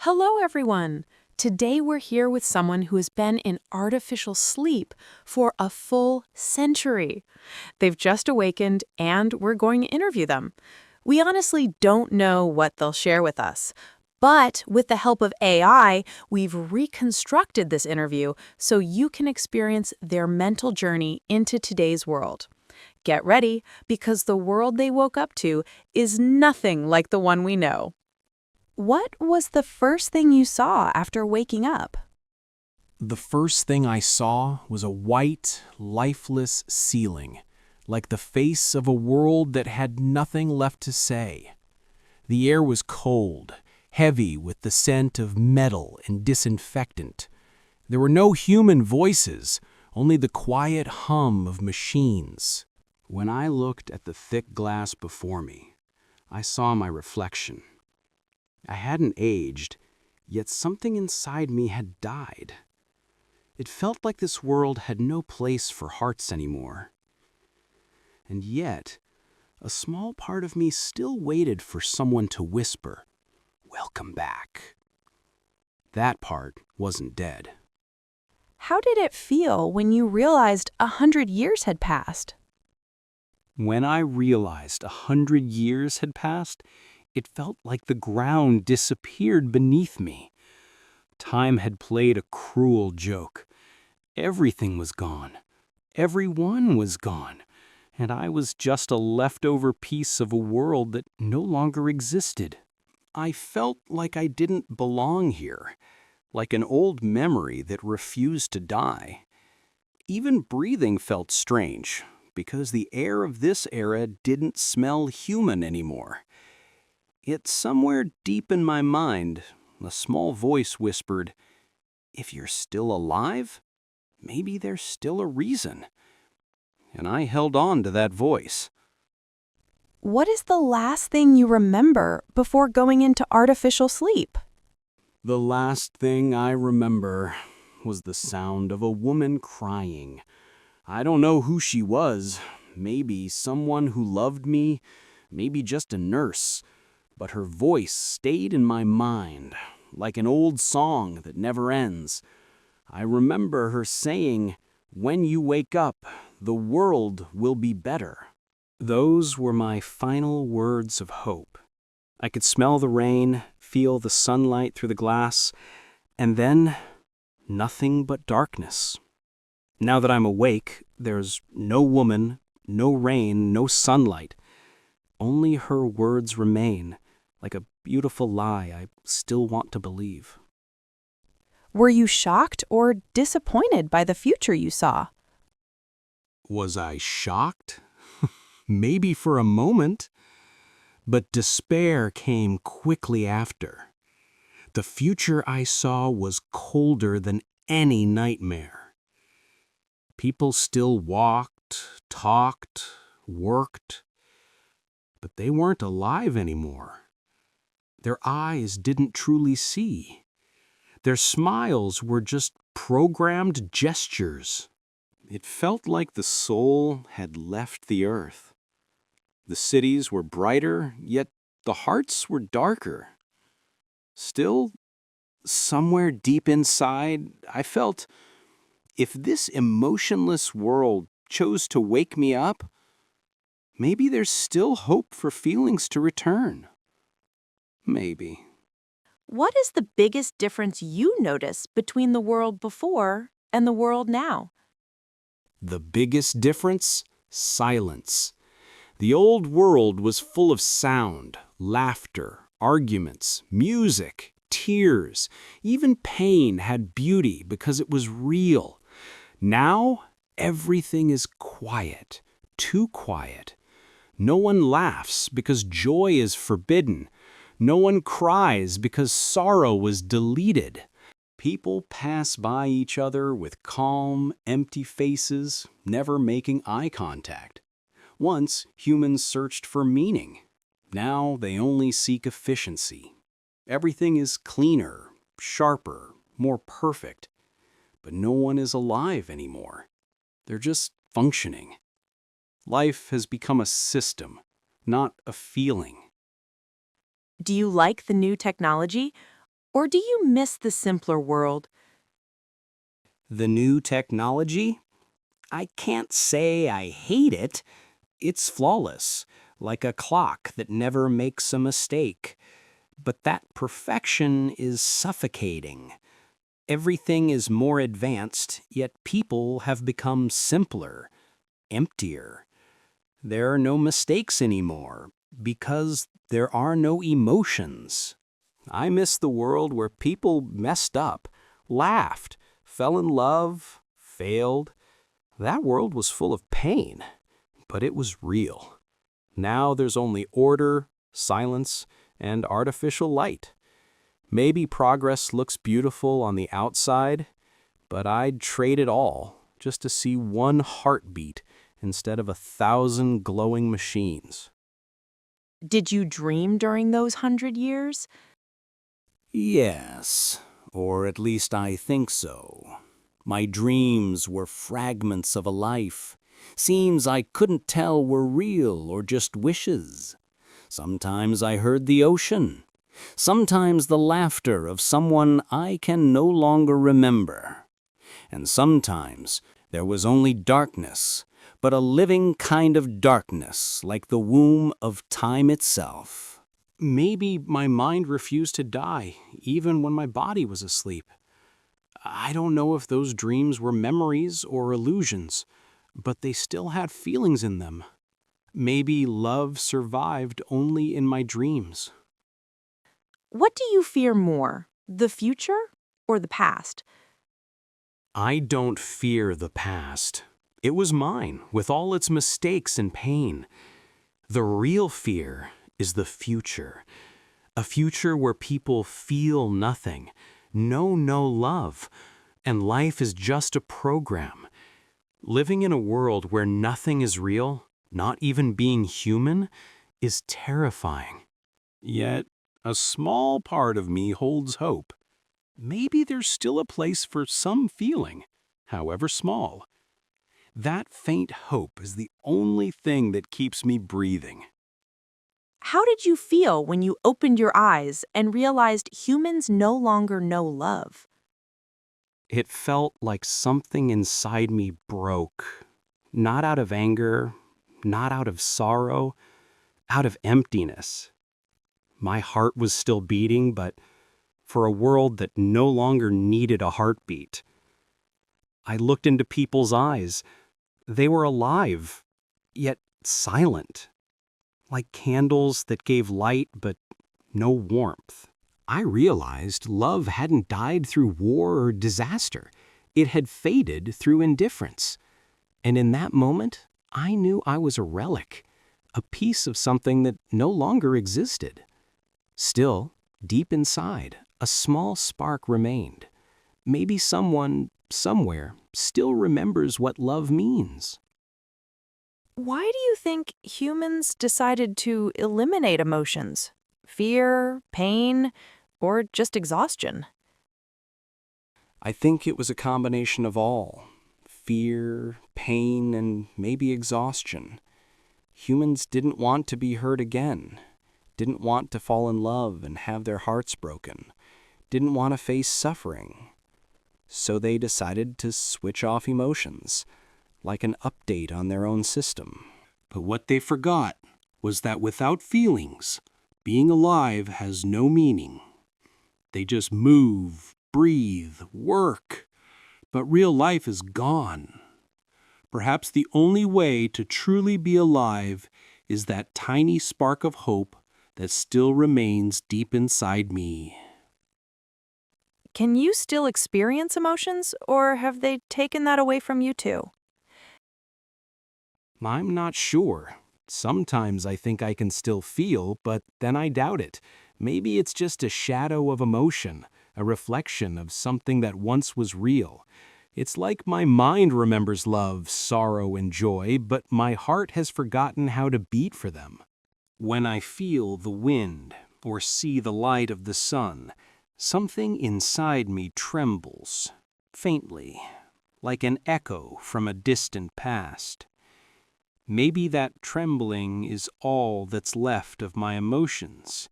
Hello, everyone. Today we're here with someone who has been in artificial sleep for a full century. They've just awakened, and we're going to interview them. We honestly don't know what they'll share with us. But with the help of AI, we've reconstructed this interview so you can experience their mental journey into today's world. Get ready, because the world they woke up to is nothing like the one we know. What was the first thing you saw after waking up? The first thing I saw was a white, lifeless ceiling, like the face of a world that had nothing left to say. The air was cold, heavy with the scent of metal and disinfectant. There were no human voices, only the quiet hum of machines. When I looked at the thick glass before me, I saw my reflection. I hadn't aged, yet something inside me had died. It felt like this world had no place for hearts anymore. And yet, a small part of me still waited for someone to whisper, "Welcome back." That part wasn't dead. How did it feel when you realized 100 years had passed? When I realized 100 years had passed, it felt like the ground disappeared beneath me. Time had played a cruel joke. Everything was gone. Everyone was gone. And I was just a leftover piece of a world that no longer existed. I felt like I didn't belong here, like an old memory that refused to die. Even breathing felt strange, because the air of this era didn't smell human anymore. Yet somewhere deep in my mind, a small voice whispered, "If you're still alive, maybe there's still a reason." And I held on to that voice. What is the last thing you remember before going into artificial sleep? The last thing I remember was the sound of a woman crying. I don't know who she was, maybe someone who loved me, maybe just a nurse. But her voice stayed in my mind, like an old song that never ends. I remember her saying, "When you wake up, the world will be better." Those were my final words of hope. I could smell the rain, feel the sunlight through the glass, and then nothing but darkness. Now that I'm awake, there's no woman, no rain, no sunlight. Only her words remain, like a beautiful lie I still want to believe. Were you shocked or disappointed by the future you saw? Was I shocked? Maybe for a moment. But despair came quickly after. The future I saw was colder than any nightmare. People still walked, talked, worked, but they weren't alive anymore. Their eyes didn't truly see. Their smiles were just programmed gestures. It felt like the soul had left the earth. The cities were brighter, yet the hearts were darker. Still, somewhere deep inside, I felt, if this emotionless world chose to wake me up, maybe there's still hope for feelings to return. Maybe. What is the biggest difference you notice between the world before and the world now? The biggest difference? Silence. The old world was full of sound, laughter, arguments, music, tears. Even pain had beauty because it was real. Now, everything is quiet, too quiet. No one laughs because joy is forbidden. No one cries because sorrow was deleted. People pass by each other with calm, empty faces, never making eye contact. Once, humans searched for meaning. Now they only seek efficiency. Everything is cleaner, sharper, more perfect. But no one is alive anymore. They're just functioning. Life has become a system, not a feeling. Do you like the new technology? Or do you miss the simpler world? The new technology? I can't say I hate it. It's flawless, like a clock that never makes a mistake. But that perfection is suffocating. Everything is more advanced, yet people have become simpler, emptier. There are no mistakes anymore, because there are no emotions. I miss the world where people messed up, laughed, fell in love, failed. That world was full of pain, but it was real. Now there's only order, silence, and artificial light. Maybe progress looks beautiful on the outside, but I'd trade it all just to see one heartbeat instead of 1,000 glowing machines. Did you dream during those 100 years? Yes, or at least I think so. My dreams were fragments of a life, scenes I couldn't tell were real or just wishes. Sometimes I heard the ocean, sometimes the laughter of someone I can no longer remember. And sometimes there was only darkness, but a living kind of darkness like the womb of time itself. Maybe my mind refused to die, even when my body was asleep. I don't know if those dreams were memories or illusions, but they still had feelings in them. Maybe love survived only in my dreams. What do you fear more, the future or the past? I don't fear the past. It was mine, with all its mistakes and pain. The real fear is the future. A future where people feel nothing, know no love, and life is just a program. Living in a world where nothing is real, not even being human, is terrifying. Yet, a small part of me holds hope. Maybe there's still a place for some feeling, however small. That faint hope is the only thing that keeps me breathing. How did you feel when you opened your eyes and realized humans no longer know love? It felt like something inside me broke. Not out of anger, not out of sorrow, out of emptiness. My heart was still beating, but for a world that no longer needed a heartbeat. I looked into people's eyes. They were alive, yet silent, like candles that gave light but no warmth. I realized love hadn't died through war or disaster. It had faded through indifference. And in that moment, I knew I was a relic, a piece of something that no longer existed. Still, deep inside, a small spark remained. Maybe someone, somewhere, still remembers what love means. Why do you think humans decided to eliminate emotions? Fear, pain, or just exhaustion? I think it was a combination of all. Fear, pain, and maybe exhaustion. Humans didn't want to be hurt again, didn't want to fall in love and have their hearts broken, didn't want to face suffering. So they decided to switch off emotions, like an update on their own system. But what they forgot was that without feelings, being alive has no meaning. They just move, breathe, work, but real life is gone. Perhaps the only way to truly be alive is that tiny spark of hope that still remains deep inside me. Can you still experience emotions, or have they taken that away from you too? I'm not sure. Sometimes I think I can still feel, but then I doubt it. Maybe it's just a shadow of emotion, a reflection of something that once was real. It's like my mind remembers love, sorrow, and joy, but my heart has forgotten how to beat for them. When I feel the wind or see the light of the sun, something inside me trembles, faintly, like an echo from a distant past. Maybe that trembling is all that's left of my emotions,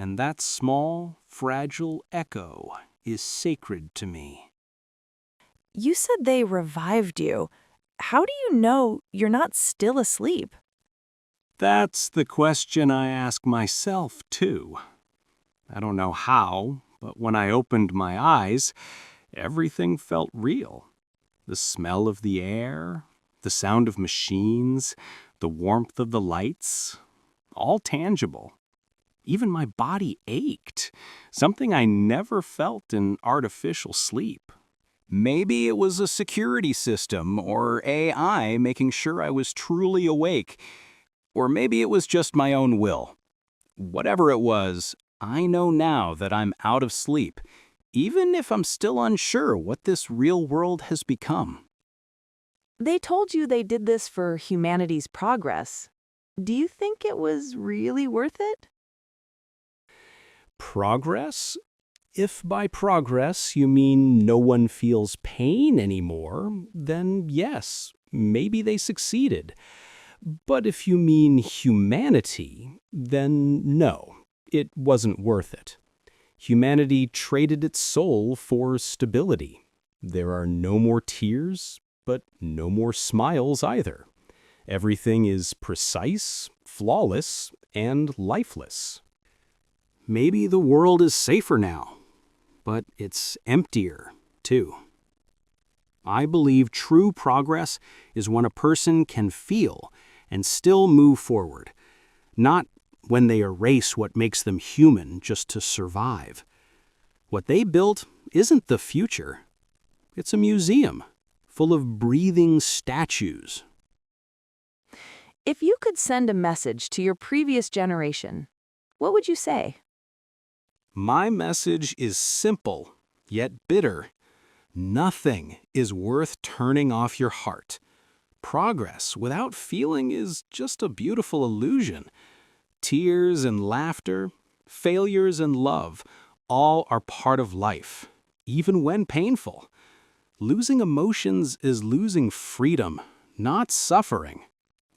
and that small, fragile echo is sacred to me. You said they revived you. How do you know you're not still asleep? That's the question I ask myself, too. I don't know how, but when I opened my eyes, everything felt real. The smell of the air, the sound of machines, the warmth of the lights, all tangible. Even my body ached, something I never felt in artificial sleep. Maybe it was a security system or AI making sure I was truly awake, or maybe it was just my own will. Whatever it was, I know now that I'm out of sleep, even if I'm still unsure what this real world has become. They told you they did this for humanity's progress. Do you think it was really worth it? Progress? If by progress you mean no one feels pain anymore, then yes, maybe they succeeded. But if you mean humanity, then no, it wasn't worth it. Humanity traded its soul for stability. There are no more tears, but no more smiles either. Everything is precise, flawless, and lifeless. Maybe the world is safer now, but it's emptier, too. I believe true progress is when a person can feel and still move forward, not when they erase what makes them human just to survive. What they built isn't the future. It's a museum full of breathing statues. If you could send a message to your previous generation, what would you say? My message is simple, yet bitter. Nothing is worth turning off your heart. Progress without feeling is just a beautiful illusion. Tears and laughter, failures and love, all are part of life, even when painful. Losing emotions is losing freedom, not suffering.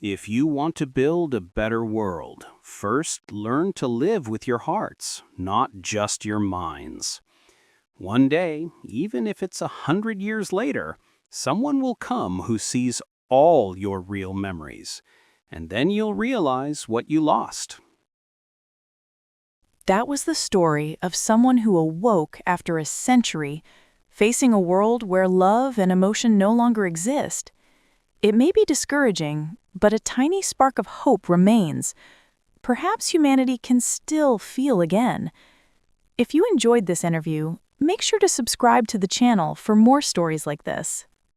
If you want to build a better world, first learn to live with your hearts, not just your minds. One day, even if it's 100 years later, someone will come who sees all your real memories, and then you'll realize what you lost. That was the story of someone who awoke after a century, facing a world where love and emotion no longer exist. It may be discouraging, but a tiny spark of hope remains. Perhaps humanity can still feel again. If you enjoyed this interview, make sure to subscribe to the channel for more stories like this.